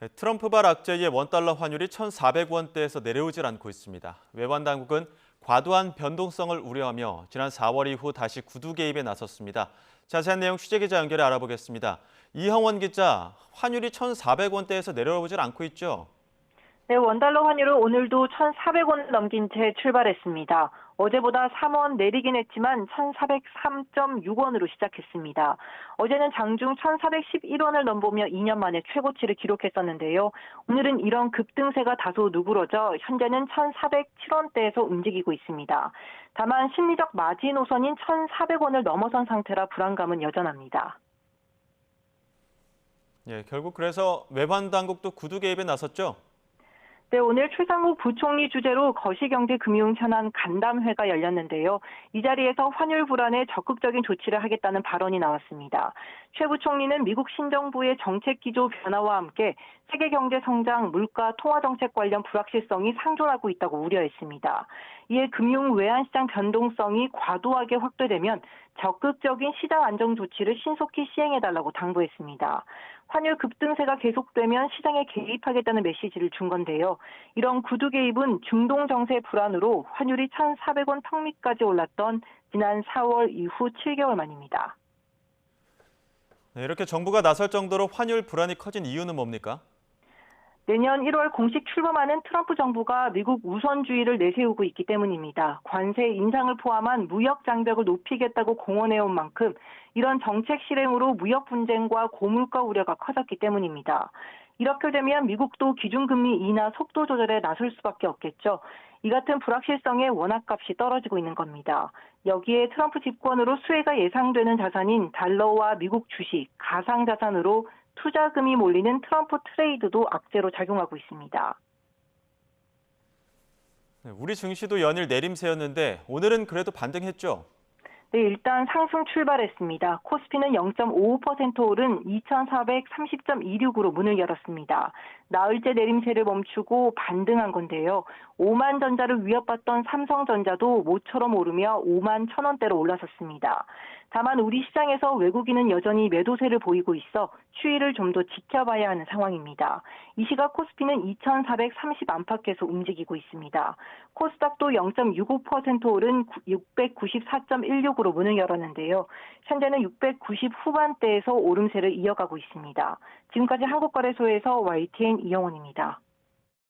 트럼프발 악재의 원달러 환율이 1,400원대에서 내려오질 않고 있습니다. 외환 당국은 과도한 변동성을 우려하며 지난 4월 이후 다시 구두 개입에 나섰습니다. 자세한 내용 취재기자 연결해 알아보겠습니다. 이형원 기자, 환율이 1,400원대에서 내려오질 않고 있죠? 네, 원달러 환율은 오늘도 1,400원을 넘긴 채 출발했습니다. 어제보다 3원 내리긴 했지만 1,403.6원으로 시작했습니다. 어제는 장중 1,411원을 넘보며 2년 만에 최고치를 기록했었는데요. 오늘은 이런 급등세가 다소 누그러져 현재는 1,407원대에서 움직이고 있습니다. 다만 심리적 마지노선인 1,400원을 넘어선 상태라 불안감은 여전합니다. 결국 그래서 외환 당국도 구두 개입에 나섰죠? 네, 오늘 최상욱 부총리 주재로 거시경제금융 현안 간담회가 열렸는데요. 이 자리에서 환율 불안에 적극적인 조치를 하겠다는 발언이 나왔습니다. 최 부총리는 미국 신정부의 정책 기조 변화와 함께 세계 경제 성장, 물가, 통화 정책 관련 불확실성이 상존하고 있다고 우려했습니다. 이에 금융 외환시장 변동성이 과도하게 확대되면 적극적인 시장 안정 조치를 신속히 시행해달라고 당부했습니다. 환율 급등세가 계속되면 시장에 개입하겠다는 메시지를 준 건데요. 이런 구두 개입은 중동 정세 불안으로 환율이 1,400원 턱밑까지 올랐던 지난 4월 이후 7개월 만입니다. 이렇게 정부가 나설 정도로 환율 불안이 커진 이유는 뭡니까? 내년 1월 공식 출범하는 트럼프 정부가 미국 우선주의를 내세우고 있기 때문입니다. 관세 인상을 포함한 무역 장벽을 높이겠다고 공언해온 만큼 이런 정책 실행으로 무역 분쟁과 고물가 우려가 커졌기 때문입니다. 이렇게 되면 미국도 기준금리 인하 속도 조절에 나설 수밖에 없겠죠. 이 같은 불확실성에 원화값이 떨어지고 있는 겁니다. 여기에 트럼프 집권으로 수혜가 예상되는 자산인 달러와 미국 주식, 가상자산으로 투자금이 몰리는 트럼프 트레이드도 악재로 작용하고 있습니다. 우리 증시도 연일 내림세였는데 오늘은 그래도 반등했죠? 네, 일단 상승 출발했습니다. 코스피는 0.55% 오른 2,430.26으로 문을 열었습니다. 나흘째 내림세를 멈추고 반등한 건데요. 오만전자를 위협받던 삼성전자도 모처럼 오르며 5만 1,000원대로 올라섰습니다. 다만 우리 시장에서 외국인은 여전히 매도세를 보이고 있어 추이를 좀 더 지켜봐야 하는 상황입니다. 이 시각 코스피는 2,430 안팎에서 움직이고 있습니다. 코스닥도 0.65% 오른 694.16으로 문을 열었는데요. 현재는 690 후반대에서 오름세를 이어가고 있습니다. 지금까지 한국거래소에서 YTN 이영원입니다.